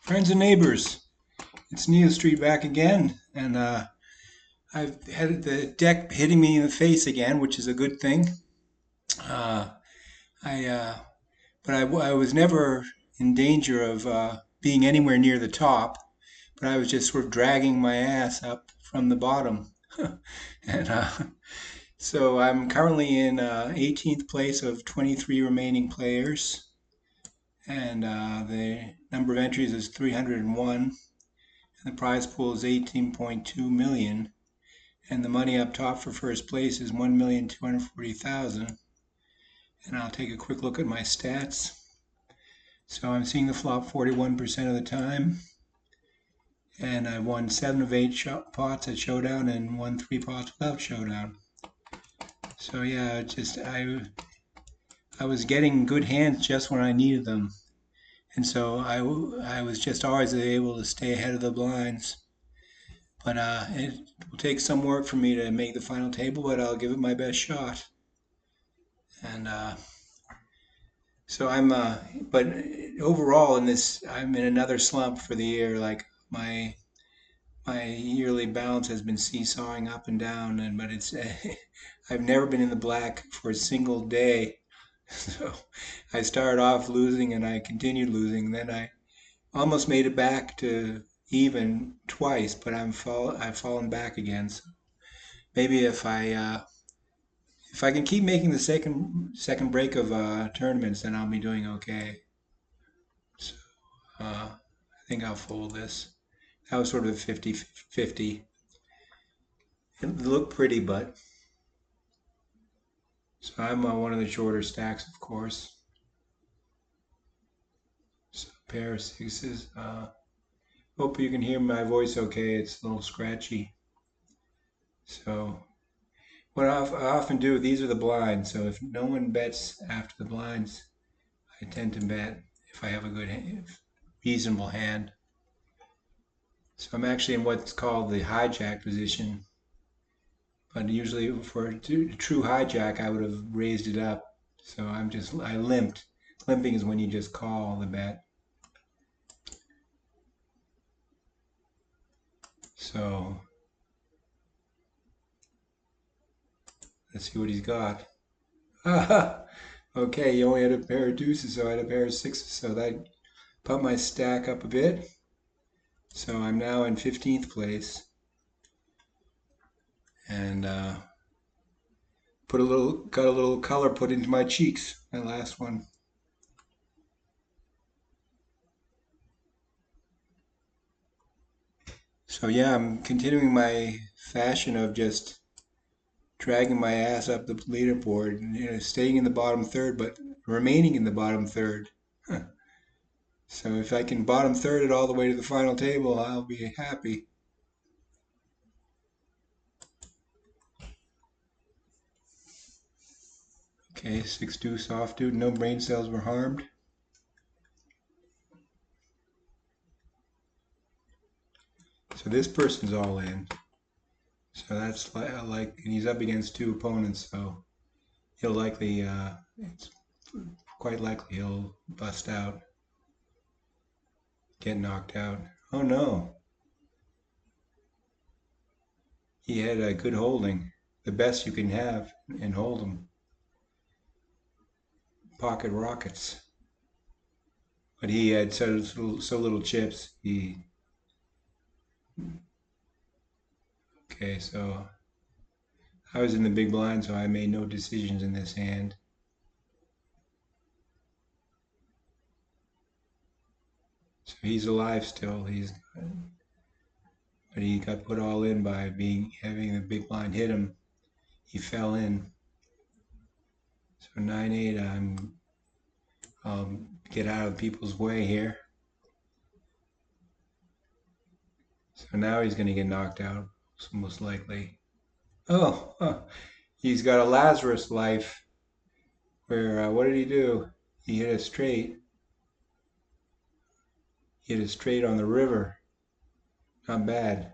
Friends and neighbors, it's Neil Street back again, and I've had the deck hitting me in the face again, which is a good thing. Uh, I, but I was never in danger of being anywhere near the top, but I was just sort of dragging my ass up from the bottom. and So I'm currently in 18th place of 23 remaining players, and the number of entries is 301. And the prize pool is 18.2 million, and the money up top for first place is 1,240,000. And I'll take a quick look at my stats. So I'm seeing the flop 41% of the time, and I won 7 of 8 pots at showdown and won 3 pots without showdown. So yeah, I was getting good hands just when I needed them, and so I was just always able to stay ahead of the blinds. But it will take some work for me to make the final table, but I'll give it my best shot. And so but overall in this, I'm in another slump for the year. Like my yearly balance has been seesawing up and down, but it's I've never been in the black for a single day. So I started off losing and I continued losing. Then I almost made it back to even twice, but I've fallen back again. So maybe if I can keep making the second break of tournaments, then I'll be doing okay. So I think I'll fold this. That was sort of a 50-50. It looked pretty, but so I'm one of the shorter stacks, of course. So pair of sixes. Hope you can hear my voice okay. It's a little scratchy. So what I often do, these are the blinds. So if no one bets after the blinds, I tend to bet if I have a good, reasonable hand. So I'm actually in what's called the hijack position. But usually for a true hijack, I would have raised it up. So I limped. Limping is when you just call the bet. So let's see what he's got. Okay, he only had a pair of deuces, so I had a pair of sixes. So that put my stack up a bit. So I'm now in 15th place. And got a little color put into my cheeks, my last one. So yeah, I'm continuing my fashion of just dragging my ass up the leaderboard and staying in the bottom third, but remaining in the bottom third. So if I can bottom third it all the way to the final table, I'll be happy. Okay, 6 deuce offsuit. No brain cells were harmed. So this person's all in. So that's like, and he's up against 2 opponents, so he'll likely, it's quite likely he'll bust out, get knocked out. Oh no, he had a good holding, the best you can have in hold'em. Pocket rockets. But he had so little chips. Okay, so I was in the big blind, so I made no decisions in this hand. So he's alive still. But he got put all in by having the big blind hit him. He fell in. So 9-8. I'll get out of people's way here. So now he's going to get knocked out, most likely. Oh, he's got a Lazarus life. Where what did he do? He hit a straight. He hit a straight on the river. Not bad.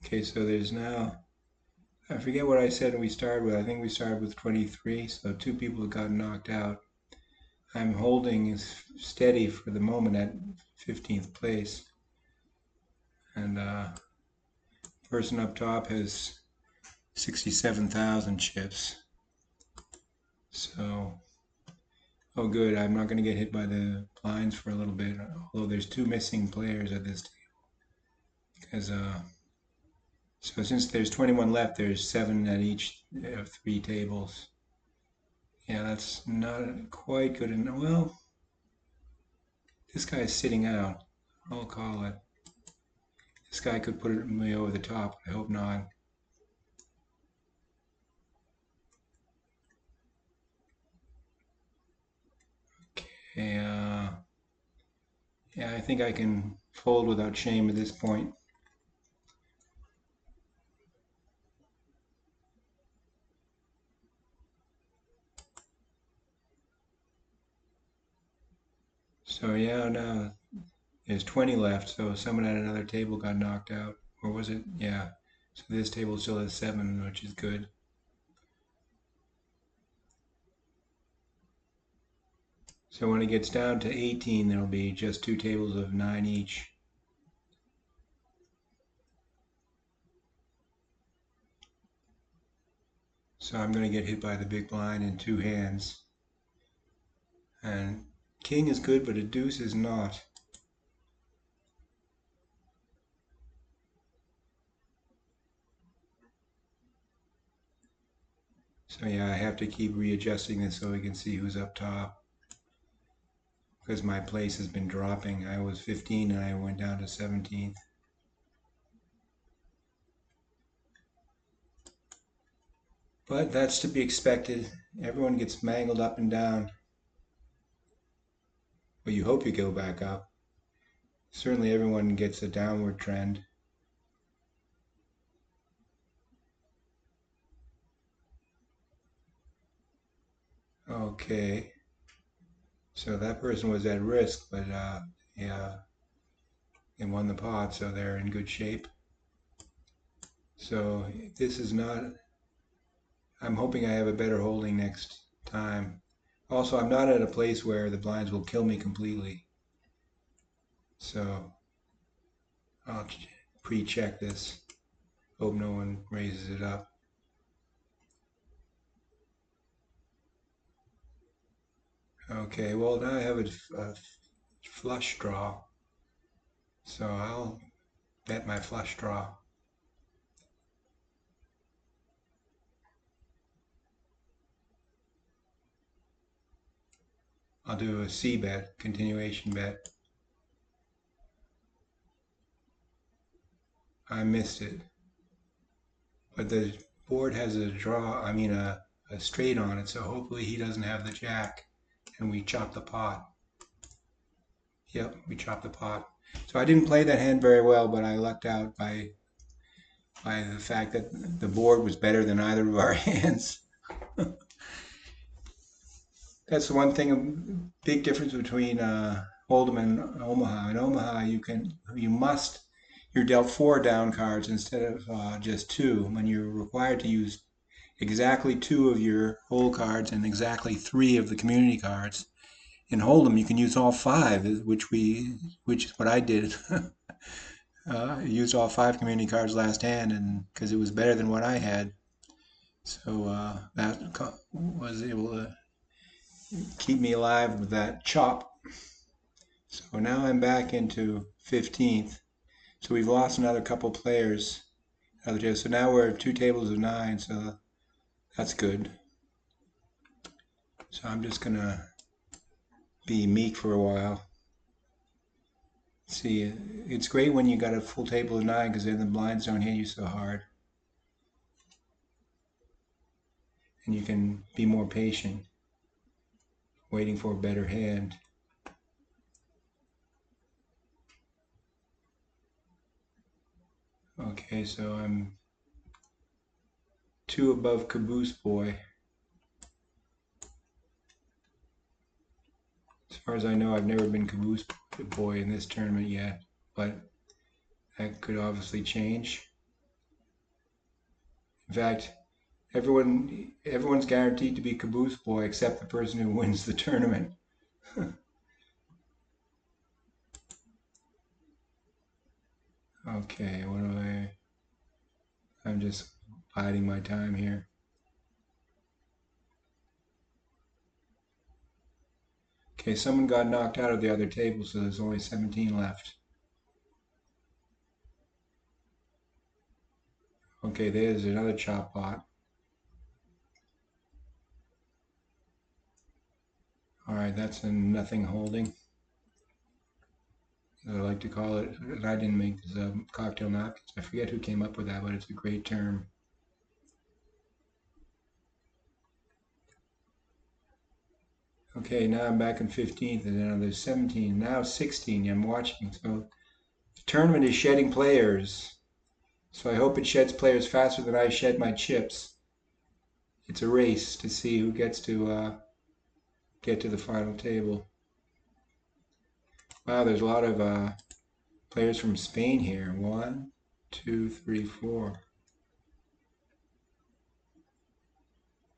Okay, so there's now, I forget what I said we started with. I think we started with 23, so 2 people have gotten knocked out. I'm holding steady for the moment at 15th place. And person up top has 67,000 chips. So, oh good, I'm not going to get hit by the blinds for a little bit, although there's 2 missing players at this table. Because, so since there's 21 left, there's 7 at each of 3 tables. Yeah, that's not quite good enough. Well, this guy's sitting out. I'll call it. This guy could put me over the top. I hope not. Okay, yeah, I think I can fold without shame at this point. So yeah, now there's 20 left, so someone at another table got knocked out. Or was it? Yeah. So this table still has 7, which is good. So when it gets down to 18, there'll be just 2 tables of 9 each. So I'm going to get hit by the big blind in 2 hands. And king is good, but a deuce is not. So yeah, I have to keep readjusting this so we can see who's up top. Because my place has been dropping. I was 15 and I went down to 17th. But that's to be expected. Everyone gets mangled up and down. Well, you hope you go back up. Certainly everyone gets a downward trend. Okay. So that person was at risk, but yeah, they won the pot, so they're in good shape. So this is not, I'm hoping I have a better holding next time. Also, I'm not at a place where the blinds will kill me completely. So I'll pre-check this. Hope no one raises it up. Okay, well now I have a flush draw. So I'll bet my flush draw. I'll do a C bet, continuation bet. I missed it. But the board has a draw, I mean a straight on it, so hopefully he doesn't have the jack and we chop the pot. Yep, we chop the pot. So I didn't play that hand very well, but I lucked out by the fact that the board was better than either of our hands. That's the one thing, a big difference between Hold'em and Omaha. In Omaha, you're dealt 4 down cards instead of just 2. When you're required to use exactly 2 of your hole cards and exactly 3 of the community cards. In Hold'em, you can use all 5, which is what I did. Used all 5 community cards last hand, and because it was better than what I had, so that was able to keep me alive with that chop. So now I'm back into 15th. So we've lost another couple players. So now we're at 2 tables of 9, so that's good. So I'm just gonna be meek for a while. See, it's great when you got a full table of 9 because then the blinds don't hit you so hard. And you can be more patient, waiting for a better hand. Okay, so I'm 2 above Caboose Boy. As far as I know, I've never been Caboose Boy in this tournament yet, but that could obviously change. In fact, everyone's guaranteed to be Caboose Boy except the person who wins the tournament. Okay, what do I'm just biding my time here. Okay, someone got knocked out of the other table, so there's only 17 left. Okay, there's another chop pot. All right, that's a nothing holding, as I like to call it. I didn't make this cocktail napkins. I forget who came up with that, but it's a great term. Okay, now I'm back in 15th, and then there's 17, now 16. I'm watching. So the tournament is shedding players. So I hope it sheds players faster than I shed my chips. It's a race to see who gets to get to the final table. Wow, there's a lot of players from Spain here. 1, 2, 3, 4.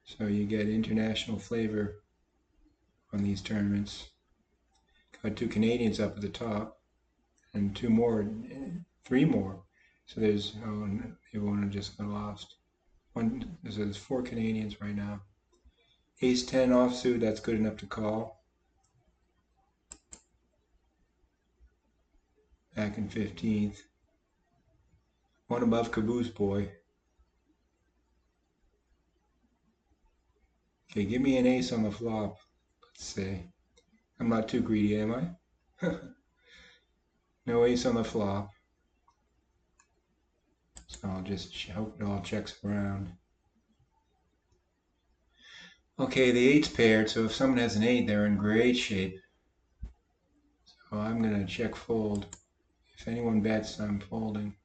So you get international flavor on these tournaments. Got 2 Canadians up at the top, and 2 more, 3 more. So there's everyone just got lost. There's 4 Canadians right now. Ace 10 offsuit, that's good enough to call. Back in 15th. 1 above Caboose Boy. Okay, give me an ace on the flop, let's say. I'm not too greedy, am I? No ace on the flop. So I'll just hope it all checks around. Okay, the 8's paired, so if someone has an 8, they're in great shape. So I'm going to check fold. If anyone bets, I'm folding.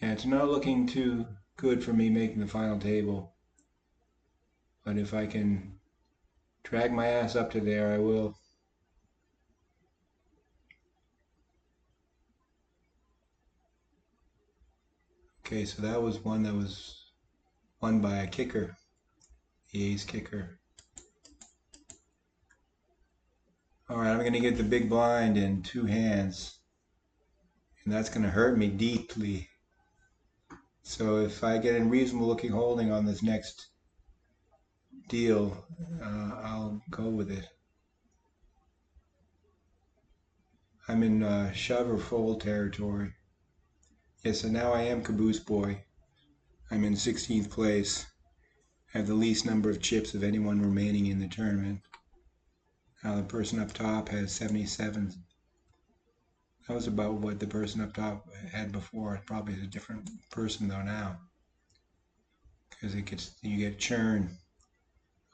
Yeah, it's not looking too good for me making the final table. But if I can drag my ass up to there, I will. Okay, so that was one that was won by a kicker. The ace kicker. Alright, I'm going to get the big blind in 2 hands. And that's going to hurt me deeply. So if I get a reasonable looking holding on this next deal, I'll go with it. I'm in shove or fold territory. Yes, so now I am Caboose Boy. I'm in 16th place. I have the least number of chips of anyone remaining in the tournament. Now the person up top has 77. That was about what the person up top had before. It probably is a different person though now, because you get churn.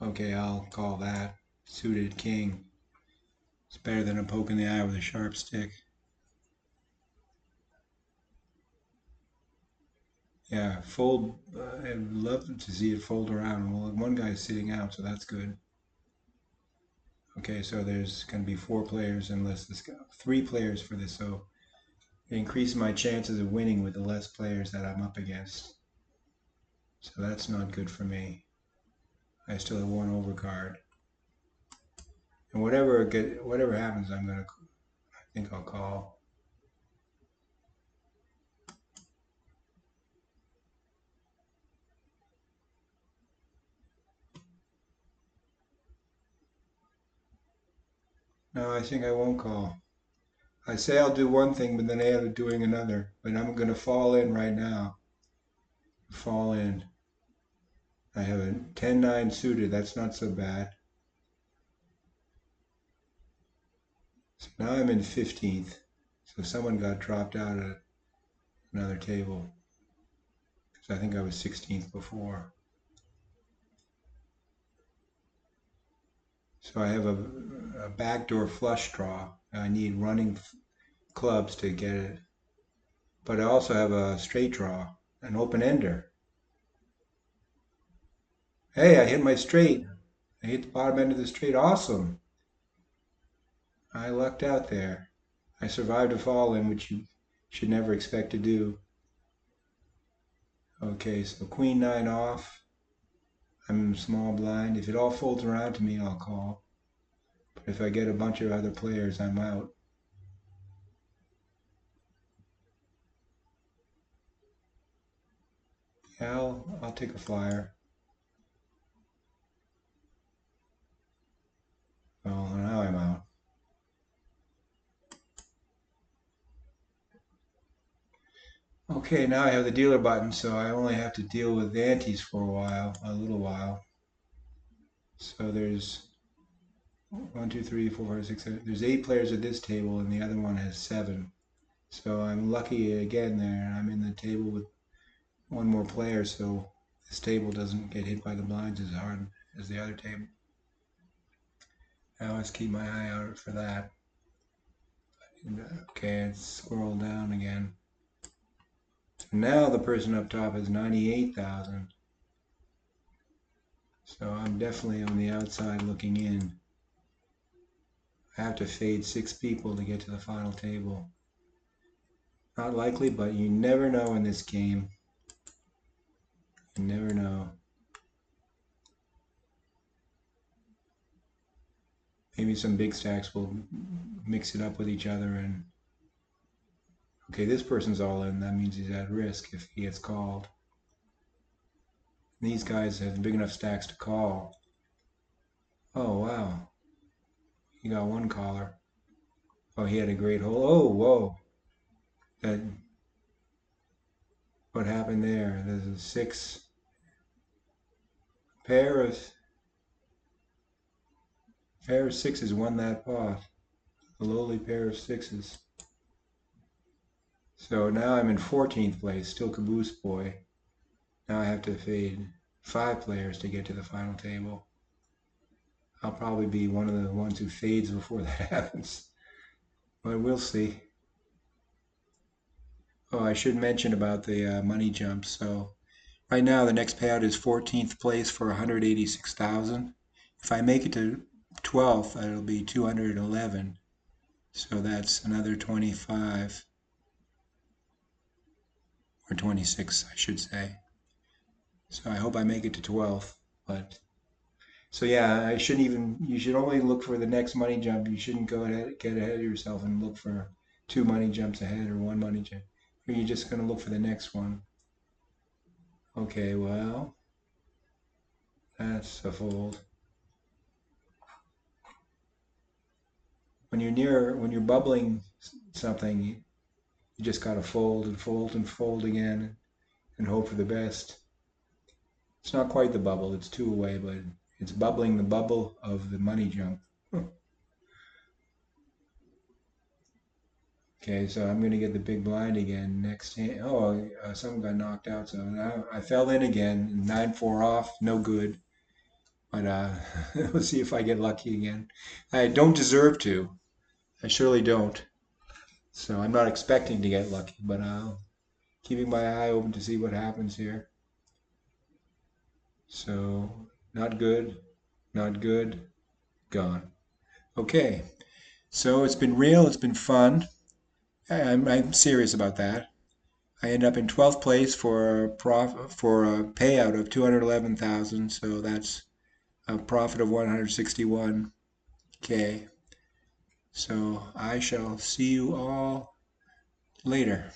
Okay, I'll call that suited king. It's better than a poke in the eye with a sharp stick. Yeah, fold. I'd love to see it fold around. Well, one guy's sitting out, so that's good. Okay, so there's going to be 4 players unless this guy, 3 players for this, so it increases my chances of winning with the less players that I'm up against. So that's not good for me. I still have 1 overcard. And whatever happens, I think I'll call. No, I think I won't call. I say I'll do one thing, but then I end up doing another. But I'm going to fall in right now. Fall in. I have a 10-9 suited. That's not so bad. So now I'm in 15th. So someone got dropped out at another table. Because I think I was 16th before. So I have a backdoor flush draw. I need running clubs to get it. But I also have a straight draw, an open ender. Hey, I hit my straight. I hit the bottom end of the straight. Awesome. I lucked out there. I survived a fall in, which you should never expect to do. Okay, so queen nine off. I'm small blind. If it all folds around to me, I'll call. But if I get a bunch of other players, I'm out. Yeah, I'll take a flyer. Oh, now I'm out. Okay, now I have the dealer button, so I only have to deal with antes for a little while. So there's 1, 2, 3, 4, 5, 6, 7. There's 8 players at this table, and the other one has 7. So I'm lucky again there. I'm in the table with one more player, so this table doesn't get hit by the blinds as hard as the other table. I always keep my eye out for that. Okay, let's scroll down again. So now the person up top is 98,000. So I'm definitely on the outside looking in. I have to fade 6 people to get to the final table. Not likely, but you never know in this game. You never know. Maybe some big stacks will mix it up with each other and okay, this person's all in. That means he's at risk if he gets called. These guys have big enough stacks to call. Oh, wow. He got one caller. Oh, he had a great hole. Oh, whoa. That, what happened there? There's a 6 pair of sixes won that pot. A lowly pair of sixes. So now I'm in 14th place, still Caboose Boy. Now I have to fade 5 players to get to the final table. I'll probably be one of the ones who fades before that happens. But we'll see. Oh, I should mention about the money jump. So right now the next payout is 14th place for 186,000. If I make it to 12th, it'll be 211. So that's another 25 or 26, I should say. So I hope I make it to 12th. But so yeah, you should only look for the next money jump. You shouldn't get ahead of yourself and look for 2 money jumps ahead or 1 money jump. Or you're just going to look for the next one. Okay, well, that's a fold. When you're bubbling something, you just gotta fold and fold and fold again and hope for the best. It's not quite the bubble, it's 2 away, but it's bubbling the bubble of the money jump. Okay, so I'm gonna get the big blind again next hand. Oh, someone got knocked out, so now I fell in again. 9-4 off, no good. But let's see if I get lucky again. I don't deserve to. I surely don't. So I'm not expecting to get lucky, but keeping my eye open to see what happens here. So not good, not good, gone. Okay, so it's been real, it's been fun. I'm serious about that. I end up in 12th place for a payout of 211,000, so that's a profit of 161K. So I shall see you all later.